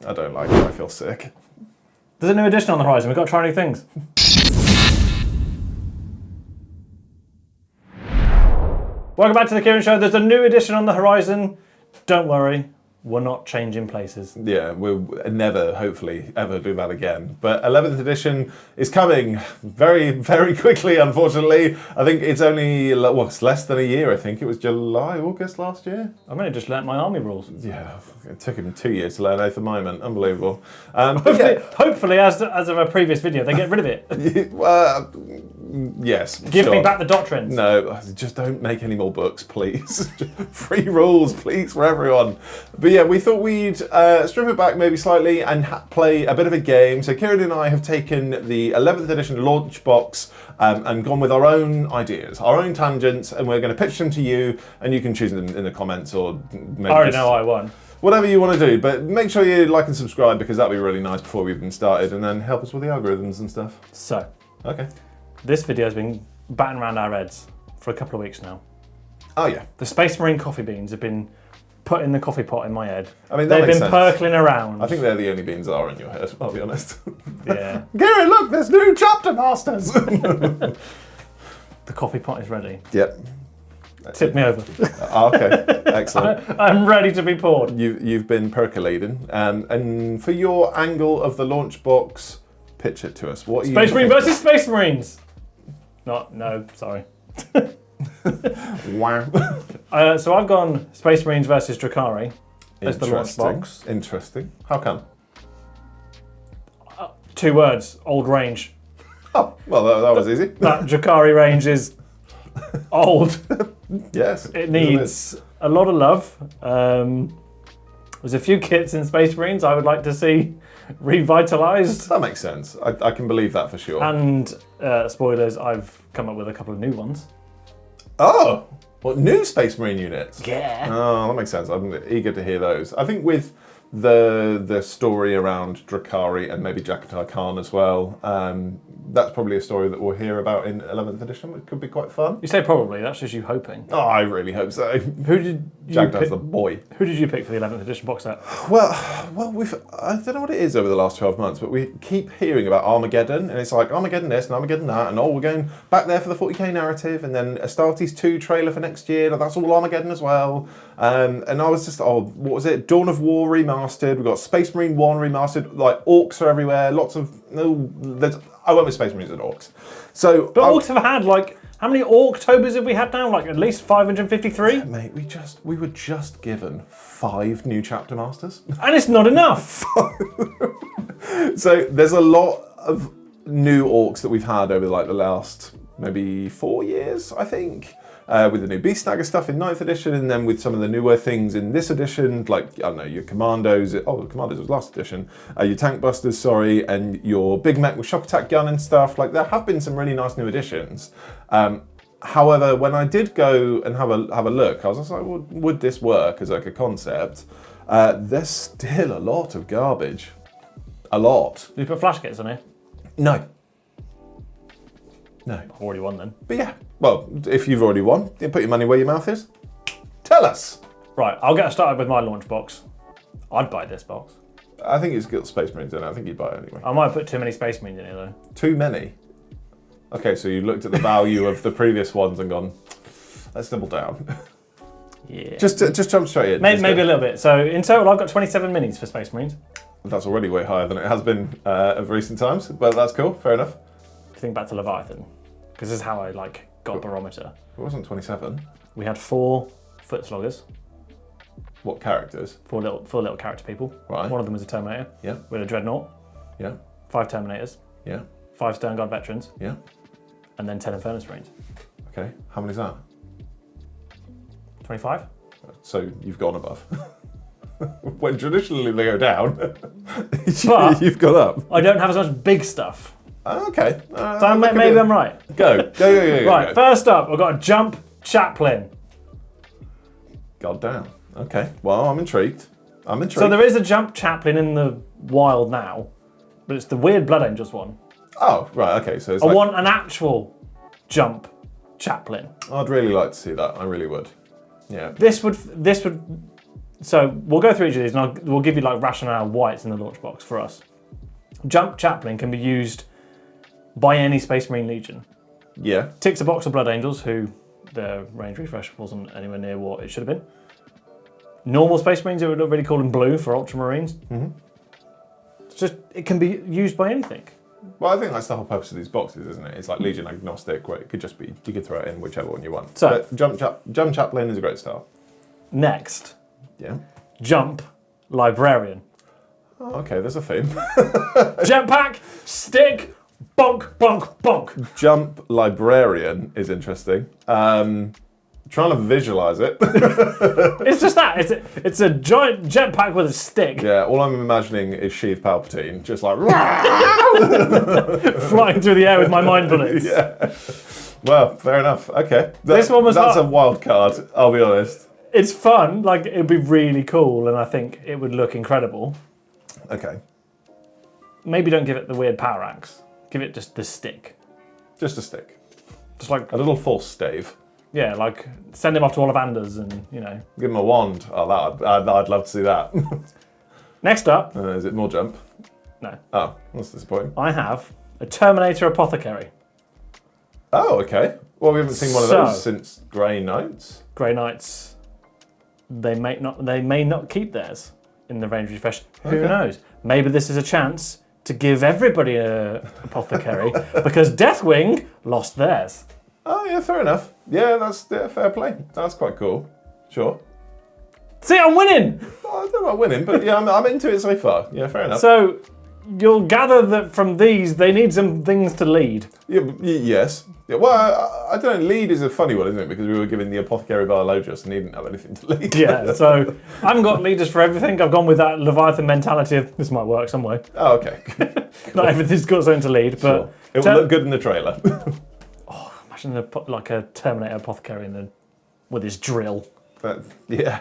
I don't like it. I feel sick. There's a new edition on the horizon. We've got to try new things. Welcome back to the Kieran Show. There's a new edition on the horizon. Don't worry, we're not changing places. Yeah, we'll never, hopefully, ever do that again. But 11th edition is coming very, very quickly, unfortunately. I think it's only, it's less than a year, I think. It was July, August last year. I've only just learnt my army rules. Yeah, it took him 2 years to learn Oath of Moment. Unbelievable. Hopefully, as of a previous video, they get rid of it. Yes. Give me back the doctrines. No, just don't make any more books, please. Free rules, please, for everyone. But yeah, we thought we'd strip it back maybe slightly and play a bit of a game. So Kieran and I have taken the 11th edition launch box and gone with our own ideas, our own tangents, and we're going to pitch them to you, and you can choose them in the comments or maybe I already know I won. Whatever you want to do, but make sure you like and subscribe because that'd be really nice before we even started, and then help us with the algorithms and stuff. So, okay. This video has been batting around our heads for a couple of weeks now. Oh yeah. The Space Marine coffee beans have been put in the coffee pot in my head. I mean, they've been percolating around. I think they're the only beans that are in your head, I'll be honest. Yeah. Gary, look, there's new chapter masters! The coffee pot is ready. Yep. Tip me over. Okay, excellent. I'm ready to be poured. You've been percolating. And for your angle of the launch box, pitch it to us. What are Space Marine versus Space Marines! No, sorry. Wow. So I've gone Space Marines versus Drakari as the launch box. Interesting. How come? 2 words, old range. Oh, well, that was easy. That Drakari range is old. Yes. It needs a lot of love. There's a few kits in Space Marines I would like to see revitalised. That makes sense. I can believe that for sure. And spoilers, I've come up with a couple of new ones. Oh, what new Space Marine units? Yeah. Oh, that makes sense. I'm eager to hear those. I think with the story around Drakari and maybe Jakatai Khan as well, that's probably a story that we'll hear about in 11th edition, which could be quite fun. You say probably, that's just you hoping. Oh, I really hope so. Who did you Jagdag's the boy. Who did you pick for the 11th edition box set? Well, I don't know what it is over the last 12 months, but we keep hearing about Armageddon, and it's like Armageddon this and Armageddon that, and we're going back there for the 40k narrative, and then Astartes 2 trailer for next year, that's all Armageddon as well. And I was just, what was it? Dawn of War remastered, we've got Space Marine 1 remastered, like orcs are everywhere, I went with Space Marines and orcs. So, but orcs have had how many Orktobers have we had now? Like at least 553? Mate, we were just given 5 new chapter masters. And it's not enough. So there's a lot of new orcs that we've had over the last maybe 4 years, I think. With the new Beast Snagger stuff in 9th edition, and then with some of the newer things in this edition, like, I don't know, your Commandos, the Commandos was last edition, your Tank Busters, and your Big Mech with Shock Attack Gun and stuff. Like, there have been some really nice new additions. However, when I did go and have a look, I was just like, well, would this work as like a concept? There's still a lot of garbage. A lot. Did you put flash kits on here? No. I've already won then. But yeah, well, if you've already won, you put your money where your mouth is. Tell us. Right, I'll get started with my launch box. I'd buy this box. I think it's got Space Marines in it. I think you'd buy it anyway. I might have put too many Space Marines in here though. Too many? Okay, so you looked at the value of the previous ones and gone, let's double down. Yeah. Just jump straight in. Maybe a little bit. So in total, I've got 27 minis for Space Marines. That's already way higher than it has been of recent times, but that's cool. Fair enough. Think back to Leviathan, because this is how I got a barometer. It wasn't 27. We had 4 foot sloggers. What characters? 4 little character people. Right. One of them was a Terminator. Yeah. With a Dreadnought. Yeah. 5 Terminators. Yeah. 5 Stern Guard veterans. Yeah. And then 10 Infernus Marines. Okay. How many's that? 25. So you've gone above. When traditionally they go down, but you've gone up. I don't have as much big stuff. Okay. So maybe I'm right. Go. Right, first up, I've got a Jump Chaplain. God damn. Okay. Well, I'm intrigued. So there is a Jump Chaplain in the wild now, but it's the weird Blood Angels one. Oh, right. Okay. So it's I want an actual Jump Chaplain. I'd really like to see that. I really would. Yeah. This would So we'll go through each of these, and we'll give you like rationale why it's in the launch box for us. Jump Chaplain can be used by any Space Marine Legion. Yeah. Ticks a box of Blood Angels, who their range refresh wasn't anywhere near what it should have been. Normal Space Marines, it would already call them blue for Ultramarines. Mm-hmm. It can be used by anything. Well, I think that's the whole purpose of these boxes, isn't it? It's like Legion agnostic, where it could just be, you could throw it in whichever one you want. So, but Jump Chaplain is a great start. Next, Yeah. Jump Librarian. Oh, okay, there's a theme. Jetpack, stick, bonk, bonk, bonk. Jump Librarian is interesting. Trying to visualise it. It's just that. It's a giant jetpack with a stick. Yeah, all I'm imagining is Sheev Palpatine, just like... Flying through the air with my mind bullets. Yeah. Well, fair enough. Okay. This one was That's hard. a wild card, I'll be honest. It's fun. Like, it'd be really cool, and I think it would look incredible. Okay. Maybe don't give it the weird power axe. Give it just the stick. Just a stick. Just like, A little force stave. yeah, like send him off to Ollivanders and, you know. Give him a wand. Oh, I'd love to see that. Next up, Is it more jump? no, Oh, that's disappointing. I have a Terminator Apothecary. Oh, okay. Well, we haven't seen one of So- those since Grey Knights. Grey Knights, they may not keep theirs in the range refresh. Who Okay. knows? Maybe this is a chance to give everybody a Apothecary because Deathwing lost theirs. Oh, yeah, fair enough. Yeah, that's fair play. That's quite cool. Sure. See, I'm winning! Oh, I don't know about winning, but yeah, I'm into it so far. Yeah, fair enough. So, you'll gather that from these, they need some things to lead. Yeah, yes. Yeah, well, I don't know. Lead is a funny one, isn't it? Because we were given the Apothecary Biologus and he didn't have anything to lead. Yeah, so I haven't got leaders for everything. I've gone with that Leviathan mentality of this might work some way. Oh, okay. Not everything's got something to lead, but Sure. It will look good in the trailer. imagine like a Terminator Apothecary with his drill. Yeah.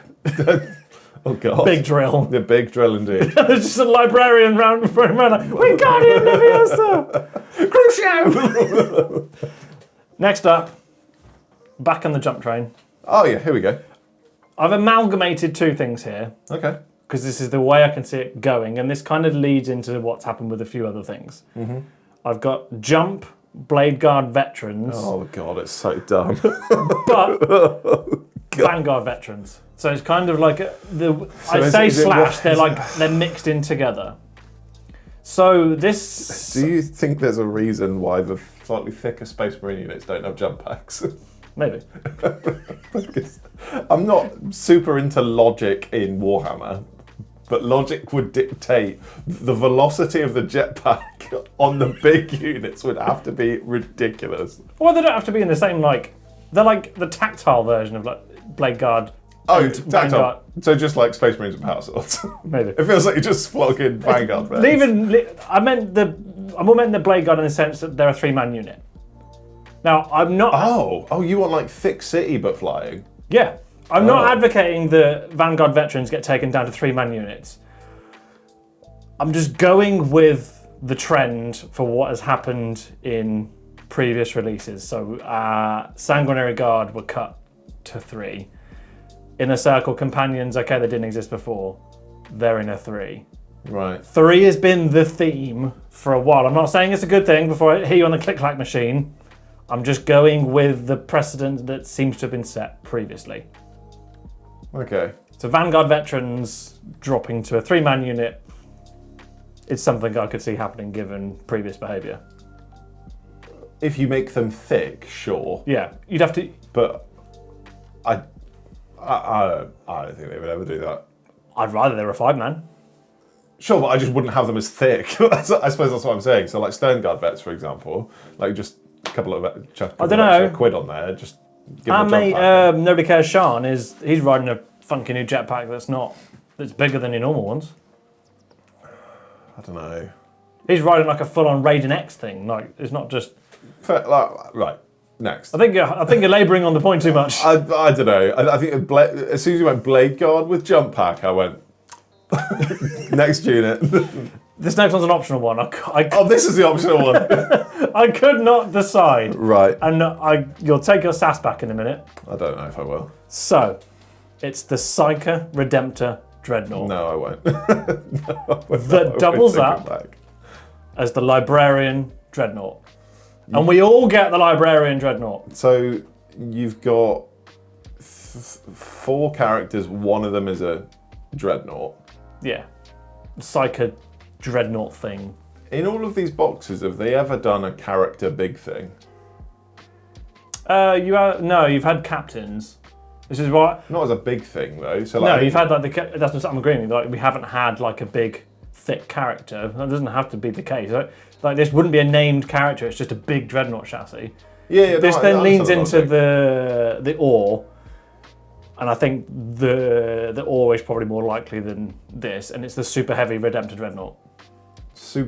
Oh, God. Big drill. The big drill indeed. There's just a librarian round like, we got him, Leviosa! Crucio! Next up, back on the jump train. Oh, yeah, here we go. I've amalgamated two things here, Okay. because this is the way I can see it going, and this kind of leads into what's happened with a few other things. Mm-hmm. I've got Jump Blade Guard Veterans, Oh, God, it's so dumb. but Vanguard Veterans. So it's kind of like I say slash, they're mixed in together. So this... Do you think there's a reason why the slightly thicker Space Marine units don't have jump packs? Maybe. I'm not super into logic in Warhammer, but logic would dictate the velocity of the jetpack on the big units would have to be ridiculous. Well, they don't have to be in the same, they're like the tactile version of Blade Guard. Oh, and tactile. Vanguard. So just like Space Marines and Power Swords. Maybe. It feels like you just plug in Vanguard. I meant the Blade Guard in the sense that they're a 3-man unit. Now, I'm not... Oh, you want like thick city but flying? Yeah. I'm not advocating the Vanguard veterans get taken down to 3-man units. I'm just going with the trend for what has happened in previous releases. So, Sanguinary Guard were cut to 3. Inner Circle Companions, okay, they didn't exist before. They're in a 3. Right. 3 has been the theme for a while. I'm not saying it's a good thing before I hear you on the click-clack machine. I'm just going with the precedent that seems to have been set previously. Okay. So Vanguard Veterans dropping to a 3-man unit is something I could see happening given previous behaviour. If you make them thick, sure. Yeah, you'd have to... But I don't think they would ever do that. I'd rather they were a 5-man. Sure, but I just wouldn't have them as thick. I suppose that's what I'm saying. So like Stern Guard vets, for example, like just a couple of extra quid on there, just give them Our a mate, jump pack. Nobody Cares Sean, he's riding a funky new jetpack that's bigger than your normal ones. I don't know. He's riding like a full-on Raiden X thing. Like, it's not just... Right, next. I think you're labouring on the point too much. I don't know. I think as soon as you went Blade Guard with jump pack, I went, next unit. This next one's an optional one. Oh, this is the optional one. I could not decide. Right. And you'll take your sass back in a minute. I don't know if I will. So, It's the Psyker Redemptor Dreadnought. No, I won't. That doubles up as the Librarian Dreadnought. And we all get the Librarian Dreadnought. So you've got 4 characters. One of them is a Dreadnought. Yeah. Psyker Dreadnought thing. In all of these boxes, have they ever done a character big thing? You've had captains. This is what. Not as a big thing though. So No, you've had like that's what I'm agreeing with. Like we haven't had like a big, thick character. That doesn't have to be the case. Like this wouldn't be a named character. It's just a big Dreadnought chassis. Yeah. This then leans into the ore, and I think the ore is probably more likely than this, and it's the super heavy Redemptor Dreadnought. So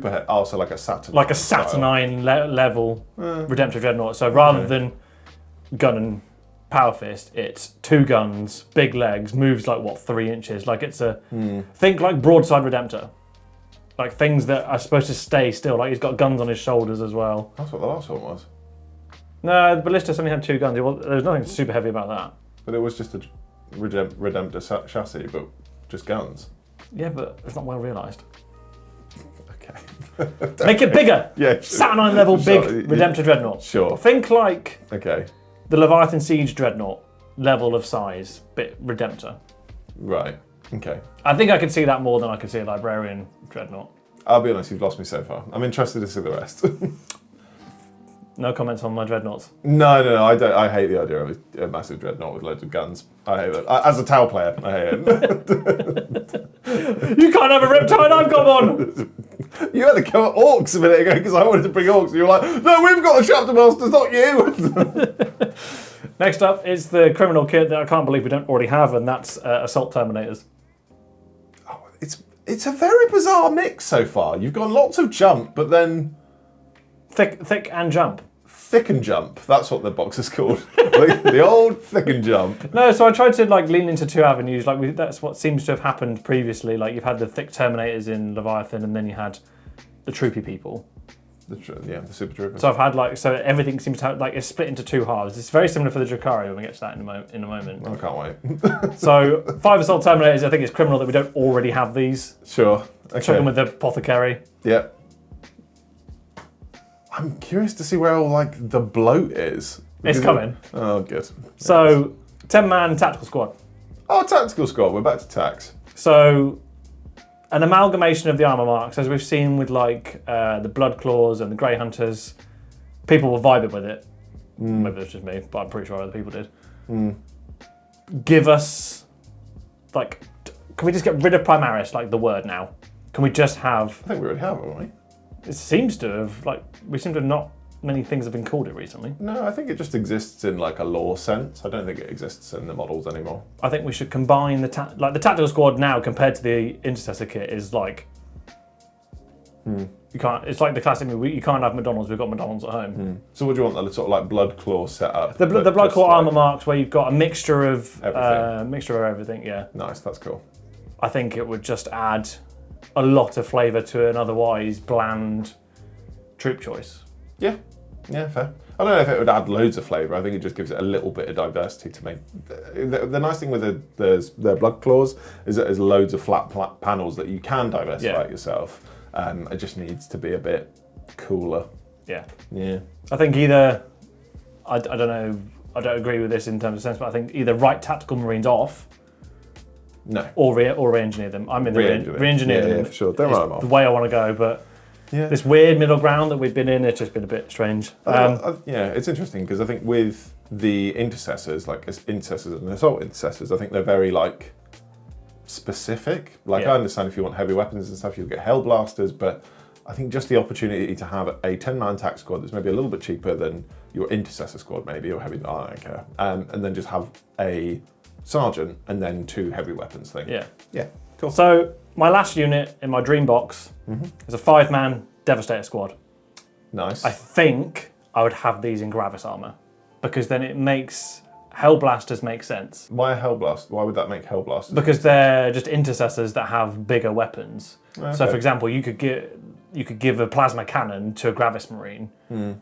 like a Saturnine. Like a Saturnine level Redemptor Dreadnought. So rather than gun and power fist, it's 2 guns, big legs, moves like 3 inches. Like it's a think like broadside Redemptor. Like things that are supposed to stay still. Like he's got guns on his shoulders as well. That's what the last one was. No, the Ballistus only had 2 guns. There's nothing super heavy about that. But it was just a Redemptor chassis, but just guns. Yeah, but it's not well realised. Okay. Make it bigger. Yeah. Saturnine level big Redemptor Dreadnought. Sure. Think like Okay. the Leviathan Siege Dreadnought level of size, bit Redemptor. Right. Okay. I think I could see that more than I could see a Librarian Dreadnought. I'll be honest, you've lost me so far. I'm interested to see the rest. No comments on my Dreadnoughts. No, I don't. I hate the idea of a massive Dreadnought with loads of guns. I hate it. As a Tau player, I hate it. You can't have a Riptide, I've got one! You had to come at Orcs a minute ago because I wanted to bring Orcs and you were like, no, we've got the Chapter Masters, not you! Next up is the criminal kit that I can't believe we don't already have, and that's Assault Terminators. Oh, it's a very bizarre mix so far. You've got lots of jump, but then... Thick and jump. Thick and jump, that's what the box is called. The old thick and jump. No, so I tried to lean into 2 avenues. That's what seems to have happened previously. Like you've had the thick Terminators in Leviathan, and then you had the troopy people. The Super Troopers. So I've had so everything seems to have it's split into 2 halves. It's very similar for the Drakari when we get to that in a moment. I can't wait. So 5 Assault Terminators. I think it's criminal that we don't already have these. Sure. Okay. Chuck them with the Apothecary. Yeah. I'm curious to see where all the bloat is. It's coming. Oh, good. So 10-man tactical squad. Oh, tactical squad. We're back to tax. So an amalgamation of the armor marks, as we've seen with the Blood Claws and the Grey Hunters. People were vibing with it. Maybe it's just me, but I'm pretty sure other people did. Give us can we just get rid of Primaris, the word now? Can we just have? I think we already have, haven't we? It seems to have we seem to have not many things have been called it recently. No, I think it just exists in a lore sense. I don't think it exists in the models anymore. I think we should combine the tactical squad now compared to the intercessor kit is you can't. It's like the classic movie. You can't have McDonald's. We've got McDonald's at home. So what do you want? The sort of Blood Claw setup? The Blood Claw armor marks where you've got a mixture of everything. Yeah. Nice. That's cool. I think it would just add a lot of flavour to an otherwise bland troop choice. Yeah, fair. I don't know if it would add loads of flavour. I think it just gives it a little bit of diversity to me. The nice thing with the Blood Claws is that there's loads of flat panels that you can diversify yourself. It just needs to be a bit cooler. Yeah. Yeah. I think either, I don't know, I don't agree with this in terms of sense, but I think either write Tactical Marines off. No. Or re-engineer them. I'm in the re-engineer them. Yeah, for sure. Don't write them off. The way I want to go, but this weird middle ground that we've been in, it's just been a bit strange. It's interesting because I think with the intercessors, intercessors and assault intercessors, I think they're very specific. I understand if you want heavy weapons and stuff, you'll get Hellblasters, but I think just the opportunity to have a 10-man tac squad that's maybe a little bit cheaper than your intercessor squad, maybe, or heavy, I don't care, and then just have a sergeant and then 2 heavy weapons thing. Yeah, cool. So my last unit in my dream box is a 5-man Devastator squad. Nice. I think I would have these in Gravis armor because then it makes Hellblasters make sense. Why Hellblast? Why would that make Hellblasters? Because they're just intercessors that have bigger weapons. Okay. So, for example, you could give a plasma cannon to a Gravis Marine, and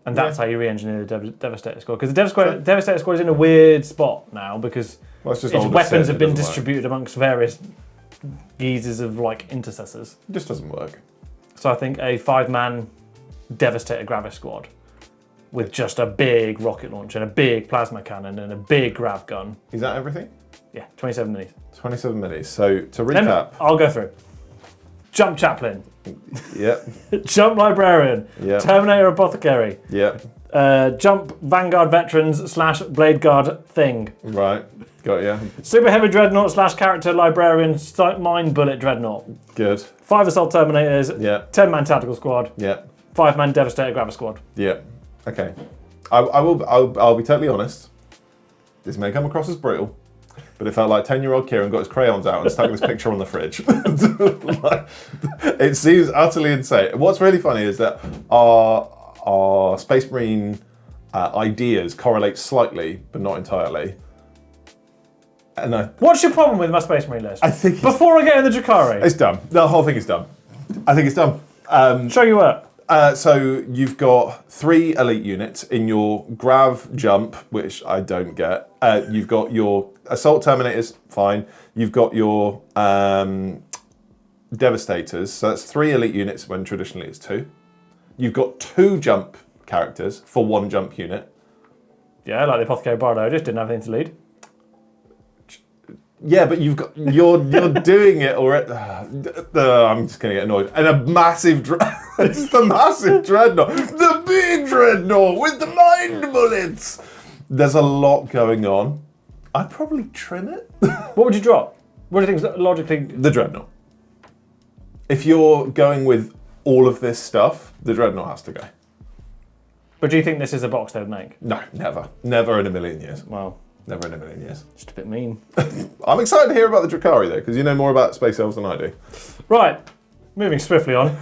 And that's how you re-engineer the Devastator squad. Because the Devastator squad is in a weird spot now because it's just its older weapons set, have been it doesn't distributed amongst various guises of like intercessors. It just doesn't work. So I think a 5-man Devastator Gravis squad with just a big rocket launcher and a big plasma cannon and a big grav gun. Is that everything? Yeah, 27 minis. 27 minis. So to recap, I'll go through. Jump Chaplain. Yep. Jump Librarian. Yep. Terminator Apothecary. Yep. Jump Vanguard Veterans / Blade Guard Thing. Right. Got ya. Super Heavy Dreadnought / Character Librarian Mine Bullet Dreadnought. Good. 5 Assault Terminators. Yep. 10-man Tactical Squad. Yep. 5-man Devastator Gravis Squad. Yep. Okay. I'll be totally honest. This may come across as brutal, but it felt like 10-year-old Kieran got his crayons out and stuck this picture on the fridge. Like, it seems utterly insane. What's really funny is that our Space Marine ideas correlate slightly, but not entirely. And What's your problem with my Space Marine list? I think Before I get in the Drakari. it's dumb. The whole thing is dumb. I think it's dumb. Show you what. So you've got 3 elite units in your Grav Jump, which I don't get. You've got your Assault Terminators, fine. You've got your Devastators, so that's 3 elite units when traditionally it's 2. You've got 2 jump characters for 1 jump unit. Yeah, like the Apothecary Bardo, just didn't have anything to lead. Yeah, but you're doing it already. I'm just gonna get annoyed. And a massive, it's the massive dreadnought, the big dreadnought with the mind bullets. There's a lot going on. I'd probably trim it. What would you drop? What do you think is logically? The dreadnought. If you're going with all of this stuff, the dreadnought has to go. But do you think this is a box they would make? No, never in a million years. Well, never in a million years. Just a bit mean. I'm excited to hear about the Drakari though, because you know more about space elves than I do. Right, moving swiftly on.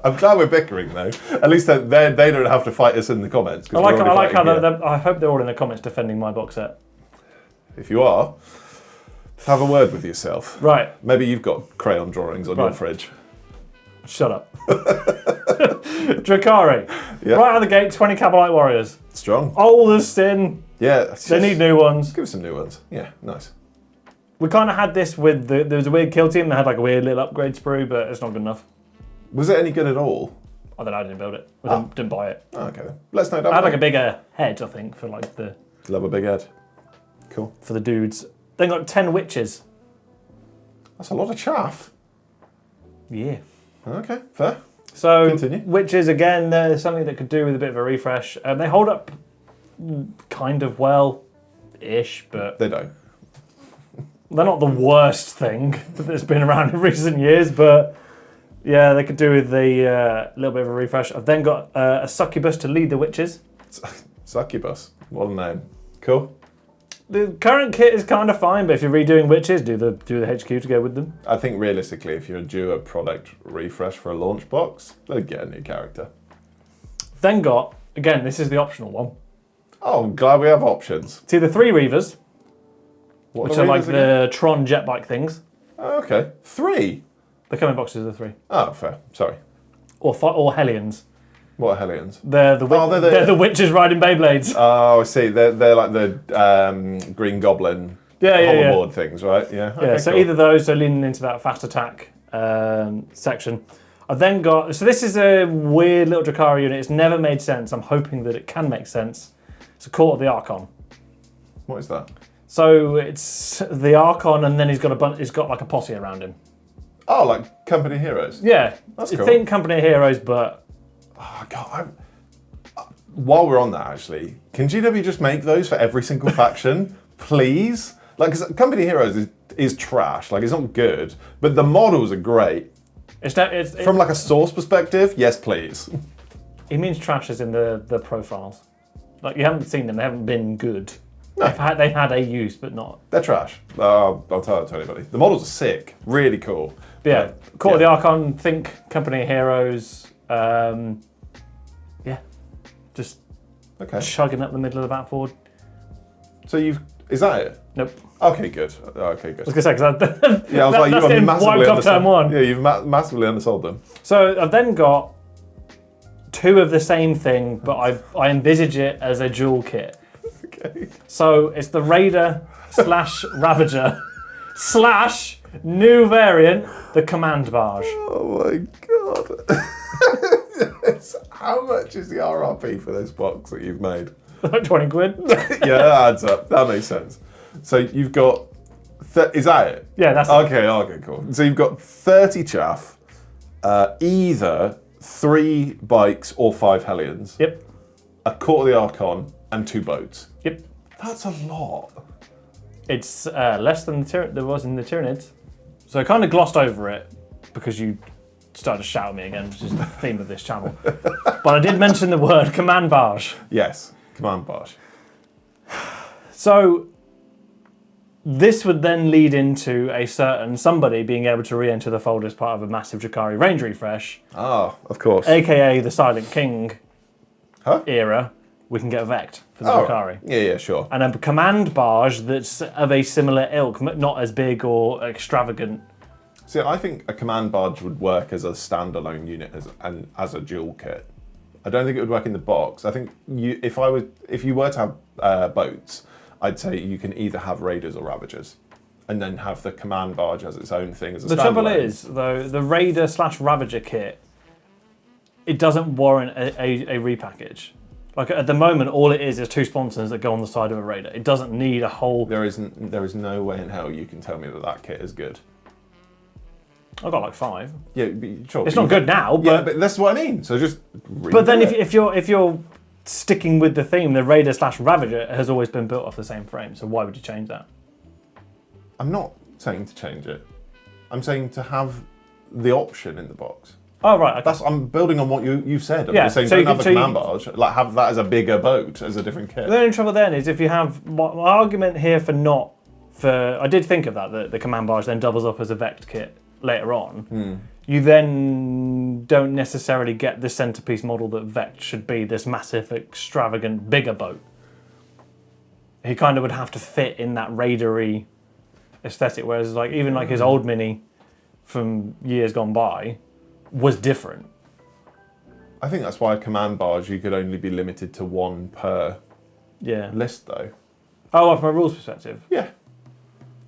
I'm glad we're bickering though. At least they don't have to fight us in the comments. I like how I hope they're all in the comments defending my box set. If you are, have a word with yourself. Right. Maybe you've got crayon drawings on your fridge. Shut up. Drakari. Yep. Right out of the gate, 20 Cabalite Warriors. Strong. Old as sin. Yeah. They need new ones. Give us some new ones. Yeah, nice. We kind of had this with there was a weird kill team that had like a weird little upgrade sprue, but it's not good enough. Was it any good at all? I don't know, I didn't build it. Didn't buy it. Oh, okay then. Let's know. I had like a bigger head, I think, for like the... Love a big head. Cool. For the dudes. Then got 10 witches. That's a lot of chaff. Yeah. Okay, fair. So, continue. Witches, again, there's something that could do with a bit of a refresh. They hold up kind of well-ish, but... They don't. They're not the worst thing that's been around in recent years, but yeah, they could do with a little bit of a refresh. I've then got a succubus to lead the witches. Succubus. What a name. Cool. The current kit is kind of fine, but if you're redoing witches, do the HQ to go with them. I think realistically, if you're due a product refresh for a launch box, they'd get a new character. Then got, again, this is the optional one. Oh, I'm glad we have options. It's either 3 Reavers, What which are like the Tron jet bike things. Oh, okay. 3? They come in boxes of 3. Oh, fair. Sorry. Or Hellions. What are Hellions? They're the witches riding Beyblades. Oh, I see. They're like the Green Goblin hoverboard things, right? Yeah. Okay, Yeah, so cool. either those, so leaning into that fast attack section. I've then got, so this is a weird little Drakari unit. It's never made sense. I'm hoping that it can make sense. It's a Court of the Archon. What is that? So it's the Archon, and then he's got like a posse around him. Oh, like Company Heroes? Yeah, That's you cool. think Company of Heroes, but Oh, God. While we're on that, actually, can GW just make those for every single faction? Please? Like, because Company Heroes is trash. Like, it's not good, but the models are great. From like a source perspective, yes, please. It means trash as in the profiles. Like, you haven't seen them, they haven't been good. No. They've had a use, but not. They're trash. I'll tell that to anybody. The models are sick. Really cool. But yeah, Court of the Archon, think Company of Heroes. Yeah, just chugging up the middle of the backboard. So is that it? Nope. Okay, good. Okay, good. I was going to say, because Yeah, I was like, that's you've getting massively wiped off turn 1. Yeah, you've massively undersold them. So I've then got two of the same thing, but I envisage it as a dual kit. Okay. So it's the Raider / Ravager / new variant, the Command Barge. Oh my god. How much is the RRP for this box that you've made? Like 20 quid. Yeah, that adds up. That makes sense. So you've got... is that it? Yeah, that's it. Okay, cool. So you've got 30 chaff, either 3 bikes or 5 Hellions. Yep. A Court of the Archon and 2 boats. Yep. That's a lot. It's less than there was in the Tyranids. So I kind of glossed over it because you started to shout at me again, which is the theme of this channel. But I did mention the word Command Barge. Yes, Command Barge. So this would then lead into a certain somebody being able to re-enter the fold as part of a massive Drakari range refresh. Ah, of course. AKA the Silent King Huh? era. We can get Vect for the Drakari. Yeah, sure. And a Command Barge that's of a similar ilk, not as big or extravagant. See, I think a Command Barge would work as a standalone unit as a dual kit. I don't think it would work in the box. I think if you were to have boats, I'd say you can either have Raiders or Ravagers, and then have the Command Barge as its own thing as a standalone. The trouble is, though, the Raider / Ravager kit, it doesn't warrant a repackage. Like at the moment, all it is 2 sponsons that go on the side of a Raider. It doesn't need a whole... There is no way in hell you can tell me that kit is good. I've got like 5. Yeah, sure. It's not good now, but... Yeah, but that's what I mean. So just... But then if you're sticking with the theme, the Raider / Ravager has always been built off the same frame, so why would you change that? I'm not saying to change it. I'm saying to have the option in the box. Oh, right. Okay. I'm building on what you've said. I'm Yeah, just saying so don't you have can- a so you- Command Barge. Like have that as a bigger boat, as a different kit. The only trouble then is if you have... My argument here I did think of that the Command Barge then doubles up as a Vect kit later on. You then don't necessarily get the centerpiece model that Vect should be, this massive, extravagant, bigger boat. He kind of would have to fit in that raidery aesthetic, whereas even his old Mini from years gone by was different. I think that's why a Command Barge you could only be limited to 1 per list, though. Oh, well, from a rules perspective. Yeah.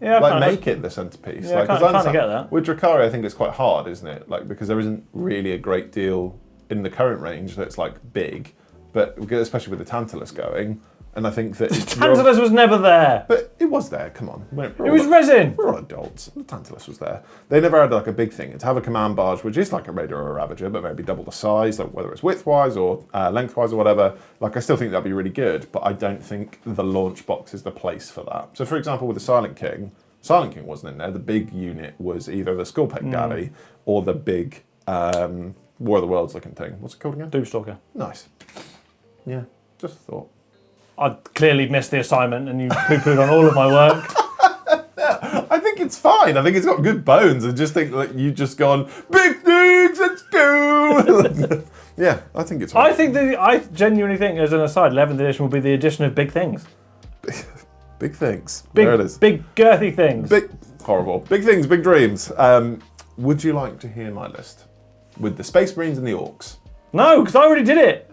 Yeah, Like make it the centerpiece. Yeah, I kind of get that. With Drakari, I think it's quite hard, isn't it? Like because there isn't really a great deal in the current range that's like big, but especially with the Tantalus going, and I think that Tantalus was never there. But it was there. Come on, It was resin. We're all adults. The Tantalus was there. They never had like a big thing. To have a Command Barge, which is like a Raider or a Ravager, but maybe double the size, like whether it's width-wise or length-wise or whatever. Like I still think that'd be really good, but I don't think the launch box is the place for that. So, for example, with the Silent King wasn't in there. The big unit was either the Skullpeg Galley or the big War of the Worlds looking thing. What's it called again? Doomstalker. Nice. Yeah, just a thought. I clearly missed the assignment and you poo-pooed on all of my work. I think it's fine. I think it's got good bones. I just think that you've just gone, big things, let's go. Yeah, I think it's fine. I genuinely think, as an aside, 11th edition will be the edition of big things. Big things. Big, there it is. Big, girthy things. Big, horrible. Big things, big dreams. Would you like to hear my list? With the Space Marines and the Orcs? No, because I already did it.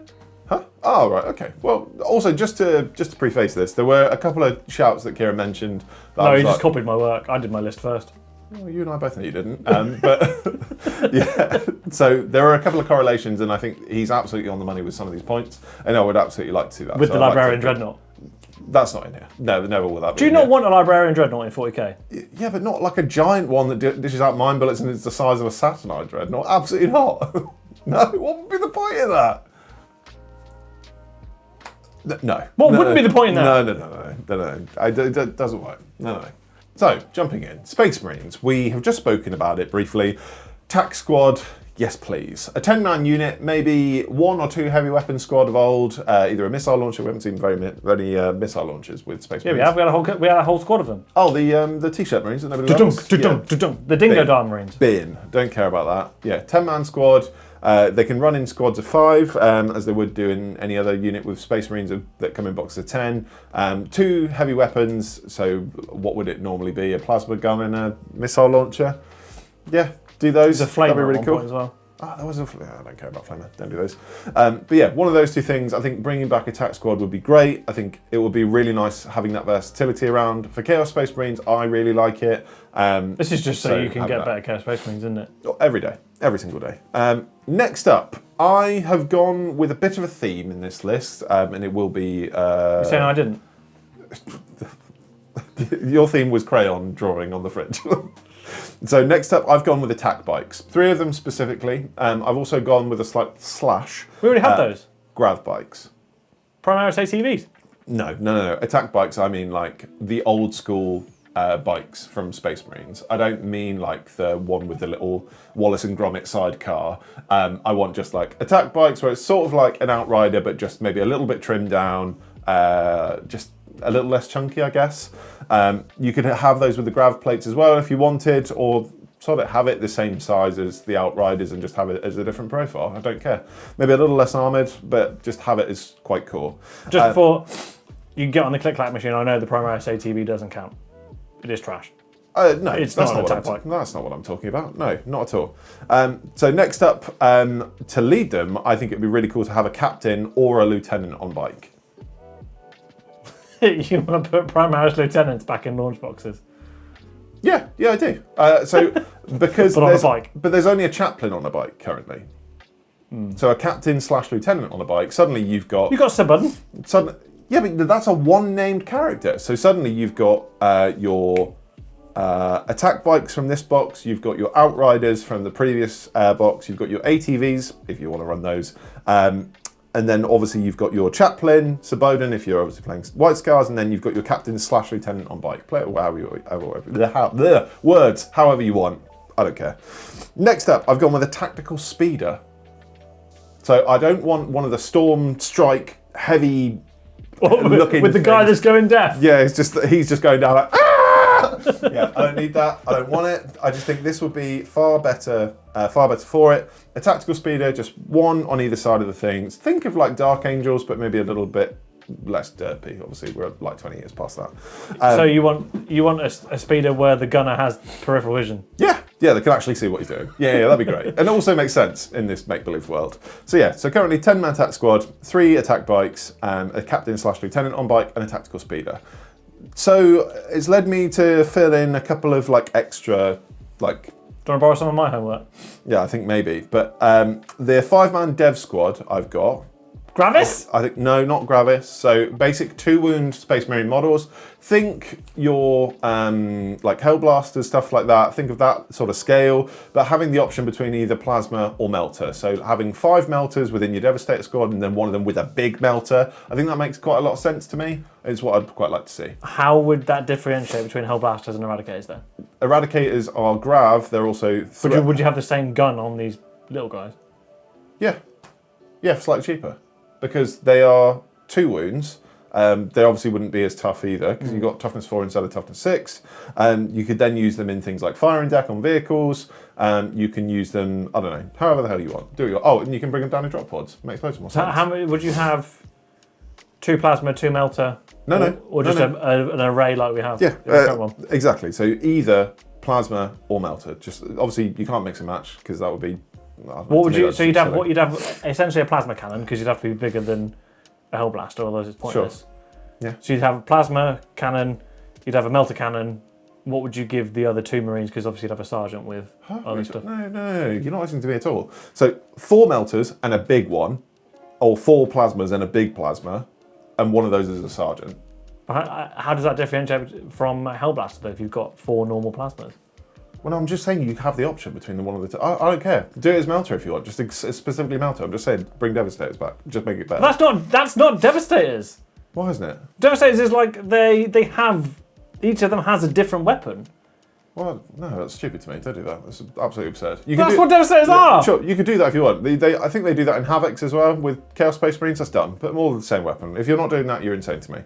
Huh? Oh, right, okay. Well, also, just to preface this, there were a couple of shouts that Kieran mentioned. No, he just copied my work. I did my list first. Well, you and I both know you didn't. But, yeah. So there are a couple of correlations, and I think he's absolutely on the money with some of these points. And I would absolutely like to see that. With the Librarian Dreadnought. That's not in here. No, never will that be. Do you not want a Librarian Dreadnought in 40k? Yeah, but not like a giant one that dishes out mind bullets and it's the size of a Saturnine Dreadnought. Absolutely not. No, what would be the point in that? No. What wouldn't be the point in that? No. It doesn't work. No. So, jumping in. Space Marines. We have just spoken about it briefly. Tac Squad. Yes, please. A 10-man unit, maybe 1 or 2 heavy weapon squad of old, either a missile launcher. We haven't seen very many missile launchers with Space Marines. Yeah, we have. We had a whole squad of them. Oh, the T-shirt Marines that nobody loves. The Dingo Dime Marines. Bin. Don't care about that. Yeah, 10-man squad. They can run in squads of 5, as they would do in any other unit with Space Marines that come in boxes of 10. 2 heavy weapons. So what would it normally be? A plasma gun and a missile launcher. Yeah. Do those. There's a flamer That'd be really cool. as well. There was I don't care about Flamer. Don't do those. But yeah, one of those two things. I think bringing back Attack Squad would be great. I think it would be really nice having that versatility around. For Chaos Space Marines, I really like it. This is just so you can get better Chaos Space Marines, isn't it? Every day. Every single day. Next up, I have gone with a bit of a theme in this list, and it will be... You're saying I didn't? Your theme was crayon drawing on the fridge. So next up, I've gone with attack bikes. 3 of them specifically. I've also gone with a slight slash. We already had those. Grav bikes. Primaris ATVs? No. Attack bikes, I mean like the old school bikes from Space Marines. I don't mean like the one with the little Wallace and Gromit sidecar. I want just like attack bikes where it's sort of like an Outrider, but just maybe a little bit trimmed down, just a little less chunky, I guess. You could have those with the grav plates as well if you wanted, or sort of have it the same size as the Outriders and just have it as a different profile. I don't care. Maybe a little less armoured, but just have it as quite cool. Just before you can get on the click-clack machine, I know the Primaris ATV doesn't count. It is trash. No, it's not an attack bike. That's not what I'm talking about. No, not at all. So next up, to lead them, I think it'd be really cool to have a captain or a lieutenant on bike. You want to put Primaris lieutenants back in launch boxes? Yeah, I do. So because but on a bike. But there's only a chaplain on a bike currently. So a captain / lieutenant on a bike. Suddenly you've got Sir Budden. Yeah, but that's a one named character. So suddenly you've got your attack bikes from this box. You've got your Outriders from the previous box. You've got your ATVs if you want to run those. And then obviously you've got your chaplain, Sir Bowden, if you're obviously playing White Scars, and then you've got your captain / lieutenant on bike. Play it however you want. I don't care. Next up, I've gone with a tactical speeder. So I don't want one of the Storm Strike heavy looking with the guy that's going deaf. Yeah, he's just going down like, ah! Yeah, I don't need that. I don't want it. I just think this would be far better for it. A tactical speeder, just one on either side of the things. Think of like Dark Angels, but maybe a little bit less derpy. Obviously, we're like 20 years past that. So you want a speeder where the gunner has peripheral vision? Yeah, they can actually see what he's doing. Yeah, that'd be great. And it also makes sense in this make-believe world. So yeah, so currently 10-man attack squad, 3 attack bikes, a captain / lieutenant on bike, and a tactical speeder. So it's led me to fill in a couple of like extra, like... Do you want to borrow some of my homework? Yeah, I think maybe. But the 5-man dev squad I've got... Gravis? I think no, not Gravis. So basic 2-wound Space Marine models. Think your like Hellblasters, stuff like that. Think of that sort of scale, but having the option between either plasma or melter. So having 5 melters within your Devastator squad, and then one of them with a big melter. I think that makes quite a lot of sense to me. It's what I'd quite like to see. How would that differentiate between Hellblasters and Eradicators then? Eradicators are grav. They're also. Would you have the same gun on these little guys? Yeah, slightly cheaper. Because they are 2 wounds, they obviously wouldn't be as tough either, because you've got toughness 4 instead of toughness 6. You could then use them in things like firing deck on vehicles. You can use them, I don't know, however the hell you want. And you can bring them down in drop pods. Makes loads more sense. How many would you have? 2 plasma, 2 melter? Or just no. An array like we have? Yeah, exactly. So either plasma or melter. Just obviously you can't mix and match because that would be. What would you? So you'd have essentially a plasma cannon because you'd have to be bigger than a Hellblaster, otherwise it's pointless. Sure. Yeah. So you'd have a plasma cannon, you'd have a melter cannon. What would you give the other 2 Marines? Because obviously you'd have a sergeant with other stuff. No, you're not listening to me at all. So 4 melters and a big one, or 4 plasmas and a big plasma, and one of those is a sergeant. How does that differentiate from Hellblaster though? If you've got 4 normal plasmas. Well, I'm just saying you have the option between the one of the two. I don't care. Do it as melter if you want. Just specifically melter. I'm just saying, bring Devastators back. Just make it better. That's not Devastators. Why isn't it? Devastators is like they have, each of them has a different weapon. Well, no, that's stupid to me. Don't do that. That's absolutely absurd. That's what Devastators are. Sure, you could do that if you want. I think they do that in Havocs as well with Chaos Space Marines. That's done. But more of the same weapon. If you're not doing that, you're insane to me.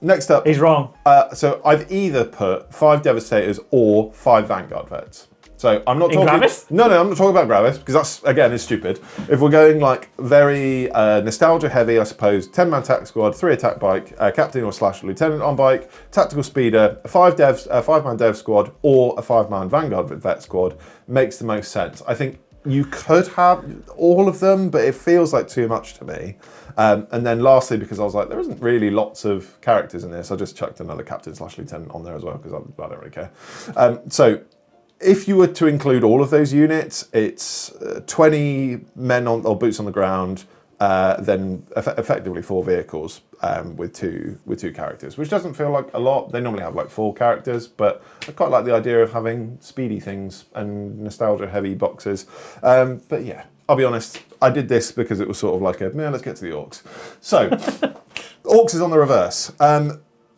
Next up. He's wrong. So I've either put 5 Devastators or 5 Vanguard vets. So I'm not talking. Gravis? No, I'm not talking about Gravis because that's again is stupid. If we're going like very nostalgia heavy, I suppose 10-man attack squad, 3 attack bike, captain or / lieutenant on bike, tactical speeder, a 5-man dev squad, or a 5-man Vanguard vet squad makes the most sense. I think You could have all of them, but it feels like too much to me. And then lastly, because I was like, there isn't really lots of characters in this, I just chucked another Captain/Lieutenant on there as well, because I don't really care. So if you were to include all of those units, it's 20 men or boots on the ground, then effectively 4 vehicles with two characters, which doesn't feel like a lot. They normally have like 4 characters, but I quite like the idea of having speedy things and nostalgia-heavy boxes. But yeah, I'll be honest, I did this because it was sort of like let's get to the Orcs. So, Orcs is on the reverse.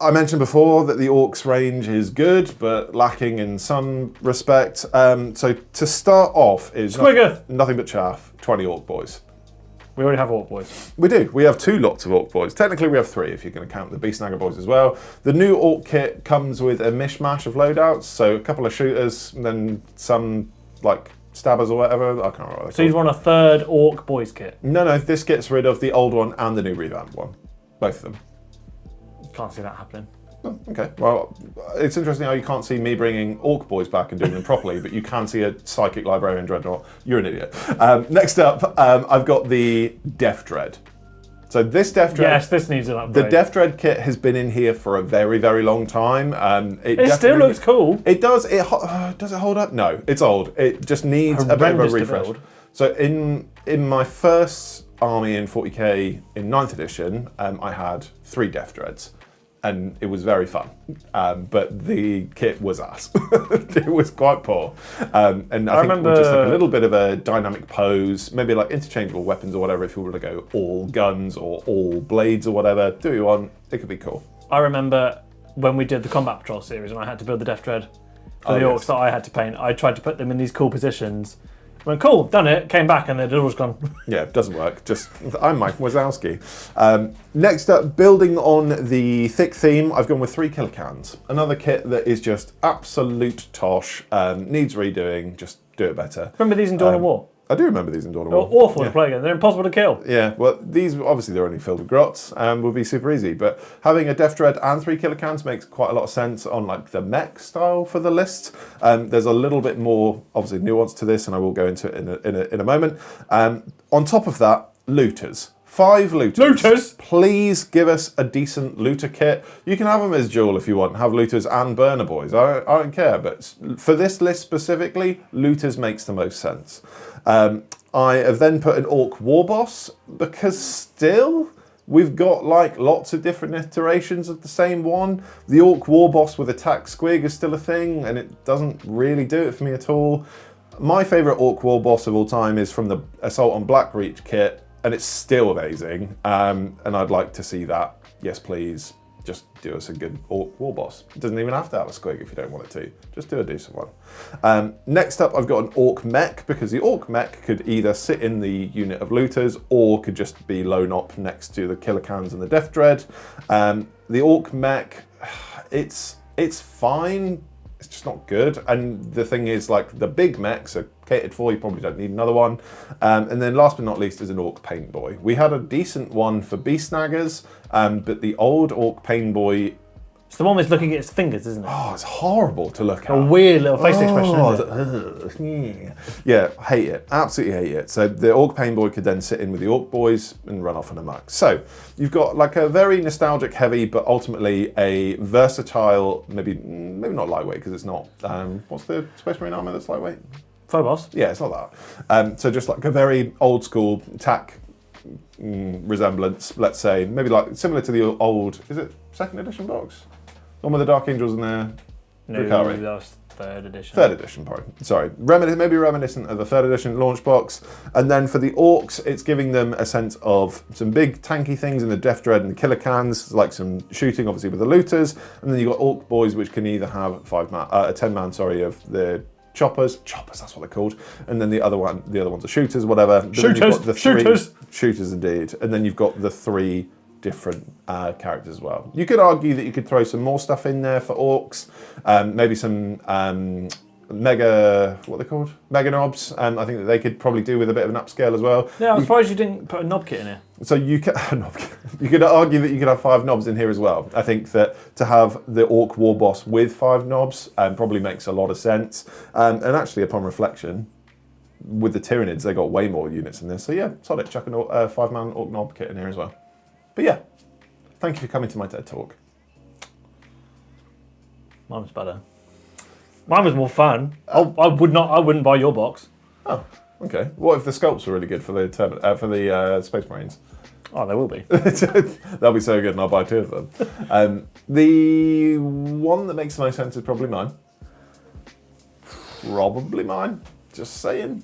I mentioned before that the Orcs range is good, but lacking in some respect. So to start off is nothing but chaff, 20 Orc boys. We already have Orc boys. We do. We have 2 lots of Orc boys. Technically we have 3 if you're going to count the Beastnagger boys as well. The new Orc kit comes with a mishmash of loadouts, so a couple of shooters, and then some like stabbers or whatever. I can't remember. So you'd want a 3rd Orc boys kit? No, this gets rid of the old one and the new revamped one. Both of them. Can't see that happening. Oh, okay, well, it's interesting how you can't see me bringing Orc boys back and doing them properly, but you can see a Psychic Librarian Dreadnought. You're an idiot. Next up, I've got the Death Dread. So this Death Dread... Yes, this needs an upgrade. The Death Dread kit has been in here for a very, very long time. It still looks cool. It does. Does it hold up? No, it's old. It just needs a bit of a refresh. So in my first army in 40k in 9th edition, I had 3 Death Dreads. And it was very fun, but the kit was ass. It was quite poor. And I think with just like a little bit of a dynamic pose, maybe like interchangeable weapons or whatever, if you were to go all guns or all blades or whatever, do what you want, it could be cool. I remember when we did the Combat Patrol series and I had to build the Death Dread for the Orcs that I had to paint, I tried to put them in these cool positions. Went, cool, done it, came back and they'd always gone. Yeah, it doesn't work. I'm Mike Wazowski. Next up, building on the thick theme, I've gone with 3 Killicans. Another kit that is just absolute tosh, needs redoing, just do it better. Remember these in Dawn of War? I do remember these in Dawn of War. They're awful to play against. They're impossible to kill. Yeah, well, these, obviously they're only filled with grots and would be super easy, but having a Death Dread and 3 Killicans makes quite a lot of sense on like the mech style for the list. There's a little bit more, obviously, nuance to this, and I will go into it in a moment. On top of that, looters. 5 looters. Looters? Please give us a decent looter kit. You can have them as dual if you want, have looters and burner boys. I don't care, but for this list specifically, looters makes the most sense. I have then put an Orc War Boss because still we've got like lots of different iterations of the same one. The Orc War Boss with attack squig is still a thing and it doesn't really do it for me at all. My favourite Orc War Boss of all time is from the Assault on Blackreach kit and it's still amazing, and I'd like to see that. Yes, please. Just do us a good Orc War Boss. It doesn't even have to have a squig if you don't want it to. Just do a decent one. Next up, I've got an Orc Mech, because the Orc Mech could either sit in the unit of looters or could just be lone op next to the Killicans and the Death Dread. The Orc Mech, it's fine. It's just not good. And the thing is, like, the big mechs are catered for. You probably don't need another one. And then last but not least is an Orc Paint Boy. We had a decent one for Beastnaggers, but the old Orc Paint Boy... It's the one that's looking at its fingers, isn't it? Oh, it's horrible to look at. A weird little face expression, isn't it? Yeah, hate it. Absolutely hate it. So the Orc Pain Boy could then sit in with the Orc Boys and run off on a muck. So you've got like a very nostalgic heavy, but ultimately a versatile, maybe not lightweight because it's not. What's the Space Marine armor that's lightweight? Phobos. Yeah, it's not that. So just like a very old school attack resemblance, let's say. Maybe like similar to the old, is it 2nd edition box? One with the Dark Angels and the No, that was 3rd edition. 3rd edition, probably. Sorry. Maybe reminiscent of the 3rd edition launch box. And then for the Orcs, it's giving them a sense of some big tanky things in the Death Dread and the Killicans, like some shooting, obviously, with the Looters. And then you've got Orc Boys, which can either have a 10-man, of the Choppers, that's what they're called. And then the other ones are Shooters, whatever. Shooters, indeed. And then you've got the 3 different characters as well. You could argue that you could throw some more stuff in there for Orcs, maybe some mega, what are they called? Mega knobs. I think that they could probably do with a bit of an upscale as well. Yeah, I'm surprised you didn't put a knob kit in here. So you could argue that you could have 5 knobs in here as well. I think that to have the Orc War Boss with 5 knobs probably makes a lot of sense. And actually, upon reflection, with the Tyranids, they got way more units in this. So yeah, solid. Chuck a 5-man Orc Knob kit in here as well. But yeah, thank you for coming to my TED Talk. Mine was better. Mine was more fun. I wouldn't buy your box. Oh, okay. What if the sculpts were really good for the Space Marines? Oh, they will be. That'll be so good, and I'll buy 2 of them. The one that makes the most sense is probably mine. Probably mine. Just saying.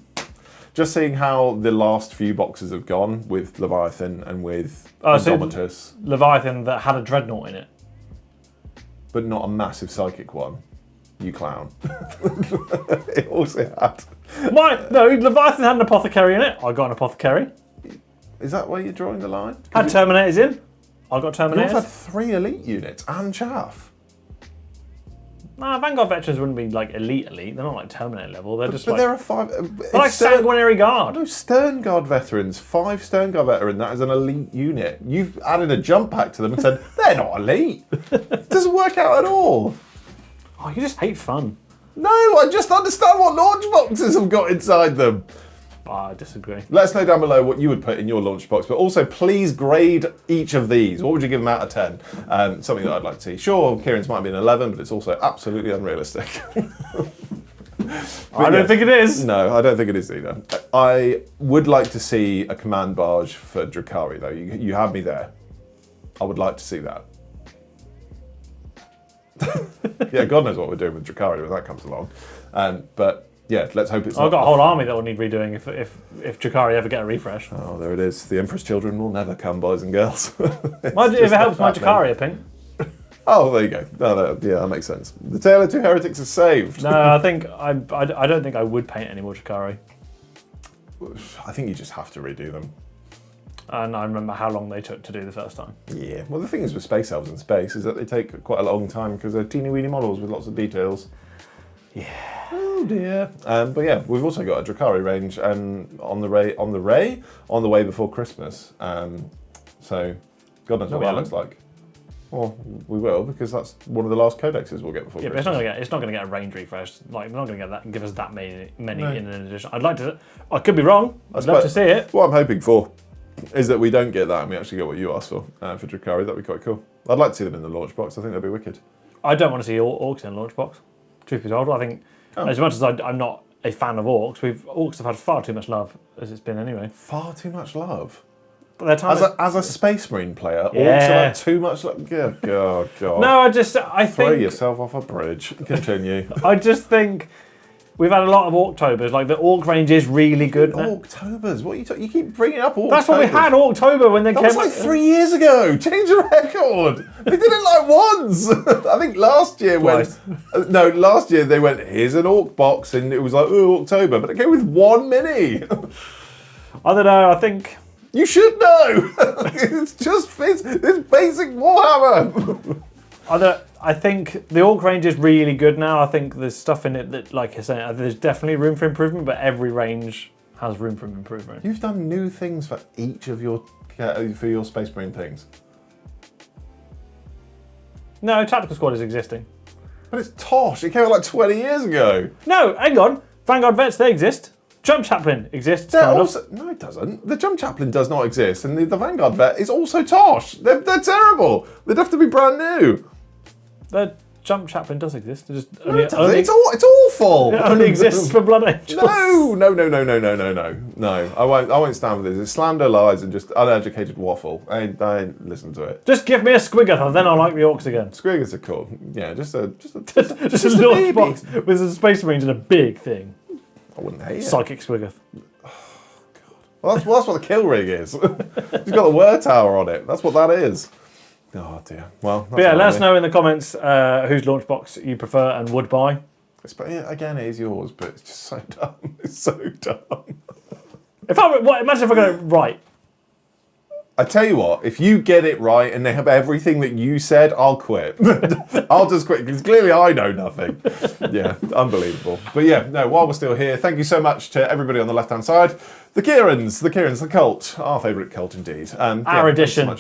Just seeing how the last few boxes have gone with Leviathan and with Indomitus. So Leviathan that had a Dreadnought in it. But not a massive psychic one. You clown. It also had... No, Leviathan had an Apothecary in it. I got an Apothecary. Is that where you're drawing the line? Had Terminators in. I got Terminators. You also had 3 elite units and chaff. Nah, Vanguard Veterans wouldn't be like elite. They're not like Terminator level. They're just but like... there are 5... they're like Sanguinary Guard. No, Stern Guard Veterans. 5 Stern Guard Veteran. That is an elite unit. You've added a jump pack to them and said, they're not elite. It doesn't work out at all. Oh, you just hate fun. No, I just understand what launch boxes have got inside them. I disagree. Let us know down below what you would put in your launch box, but also please grade each of these. What would you give them out of 10? Something that I'd like to see. Sure, Kieran's might be an 11, but it's also absolutely unrealistic. I don't think it is. No, I don't think it is either. I would like to see a command barge for Drukhari, though. You had me there. I would like to see that. Yeah, God knows what we're doing with Drukhari when that comes along. But yeah, let's hope it's. I've got a whole army that will need redoing if Drukhari ever get a refresh. Oh, there it is. The Emperor's children will never come, boys and girls. If it helps my Drukhari, pink. Oh, there you go. No, yeah, that makes sense. The Tale of Two Heretics is saved. No, I don't think I would paint any more Drukhari. I think you just have to redo them. And I remember how long they took to do the first time. Yeah. Well, the thing is with Space Elves in space is that they take quite a long time because they're teeny weeny models with lots of details. Yeah. Oh dear. But yeah, we've also got a Drukhari range on the way before Christmas. So God knows what that looks like. Well, we will because that's one of the last codexes we'll get before Christmas. Yeah, but it's not going to get a range refresh. Like, they're not going to get that and give us that many no. In an edition. I'd like to. I could be wrong. I'd love to see it. What I'm hoping for is that we don't get that and we actually get what you asked for Drukhari. That'd be quite cool. I'd like to see them in the launch box. I think that'd be wicked. I don't want to see orcs in the launch box. Truth be told, I think as much as I'm not a fan of orcs, orcs have had far too much love as it's been anyway. Far too much love. But as a Space Marine player, orcs have had too much love. God. No, I think throw yourself off a bridge. Continue. I just think we've had a lot of Orctobers. Like the Orc range is really good. Orctobers? What you keep bringing up Orctobers? That's what we had Orctober when they came. That was like 3 years ago. Change the record. They did it like once. I think last year last year they went, here's an Orc box, and it was like, oh, Orctober, but it came with 1 mini. I don't know. I think you should know. It's basic Warhammer. I think the Orc range is really good now. I think there's stuff in it that, like I say, there's definitely room for improvement, but every range has room for improvement. You've done new things for each of your Space Marine things. No, Tactical Squad is existing. But it's tosh. It came out like 20 years ago. No, hang on. Vanguard Vets, they exist. Jump Chaplain exists. No, it doesn't. The Jump Chaplain does not exist, and the Vanguard Vet is also tosh. They're terrible. They'd have to be brand new. The Jump Chaplain does exist. It's it's awful. It only exists for Blood Angels. No. I won't stand for this. It's slander, lies, and just uneducated waffle. I ain't listen to it. Just give me a Squiggoth, and then I'll like the Orcs again. Squiggoths are cool. Yeah, just a launch box with the Space Marines and a big thing. I wouldn't hate it. Psychic Squiggoth. Oh God. Well, that's what the kill rig is. He's got the Whir Tower on it. That's what that is. Oh dear. Well, let us know in the comments whose launch box you prefer and would buy. Again, it is yours, but it's just so dumb. It's so dumb. Imagine if I got it right. I tell you what, if you get it right and they have everything that you said, I'll quit. I'll just quit because clearly I know nothing. Yeah, unbelievable. But yeah, no, while we're still here, thank you so much to everybody on the left-hand side. The Kierans, the cult, our favourite cult indeed. Our edition.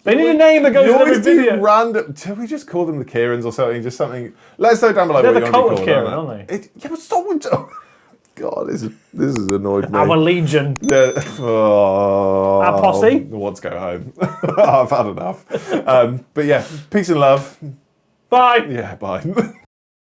They need a name that goes with every video. Random. Should we just call them the Kierans or something? Just something. Let us know down below. They're the cult of Kieran, aren't they? Yeah, but stop with. God, this has annoyed me. Our legion. Yeah. Oh, Our posse. Let's go home. I've had enough. But yeah, peace and love. Bye. Yeah, bye.